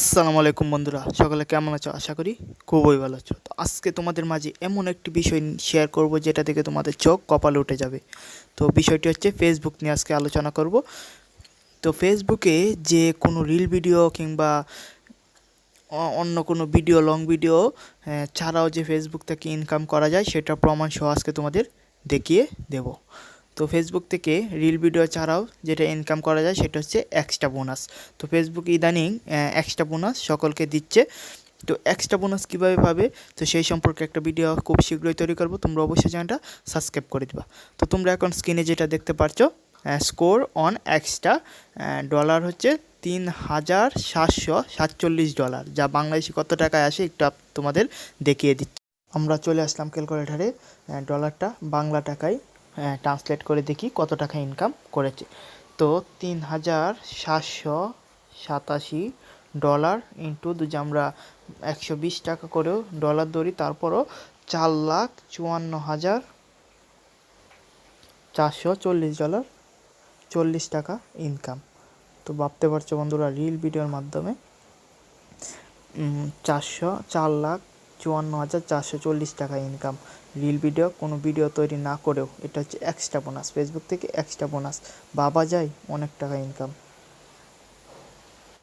আসসালামু আলাইকুম বন্ধুরা, সকলে কেমন আছো? আশা করি খুবই ভালো আছো। তো আজকে তোমাদের মাঝে এমন একটি বিষয় শেয়ার করব যেটা থেকে তোমাদের চোখ কপালে উঠে যাবে। তো বিষয়টি হচ্ছে ফেসবুক নিয়ে আজকে আলোচনা করব। তো ফেসবুকে যে কোনো রিল ভিডিও কিংবা অন্য কোনো ভিডিও, লং ভিডিও ছাড়াও যে ফেসবুক থেকে ইনকাম করা যায় সেটা প্রমাণ সহ আজকে তোমাদের দেখিয়ে দেব। তো ফেসবুক থেকে রিল ভিডিও ছাড়াও যেটা ইনকাম করা যায় সেটা হচ্ছে এক্সট্রা বোনাস। তো ফেসবুক ইদানিং এক্সট্রা বোনাস সকলকে দিচ্ছে। তো এক্সট্রা বোনাস কীভাবে পাবে, তো সেই সম্পর্কে একটা ভিডিও খুব শীঘ্রই তৈরি করব। তোমরা অবশ্যই চ্যানেলটা সাবস্ক্রাইব করে দিবা। তো তোমরা এখন স্ক্রিনে যেটা দেখতে পাচ্ছ, স্কোর অন এক্সট্রা ডলার হচ্ছে $3,747, যা বাংলাদেশি কত টাকায় আসে একটু তোমাদের দেখিয়ে দিচ্ছি। আমরা চলে আসলাম ক্যালকুলেটারে, ডলারটা বাংলা টাকায় ট্রান্সলেট করে দেখি কত টাকা ইনকাম করেছে। তো $3,787 ইন্টু যদি আমরা 120 টাকা করেও ডলার ধরি, তারপরও $4,54,440 40 টাকা ইনকাম। তো ভাবতে পারছো বন্ধুরা, রিল ভিডিওর মাধ্যমে 4,54,440 টাকা ইনকাম। রিল ভিডিও, কোনো ভিডিও তৈরি না করেও। এটা হচ্ছে এক্সট্রা বোনাস, ফেসবুক থেকে এক্সট্রা বোনাস। ভাবা যায় অনেক টাকা ইনকাম।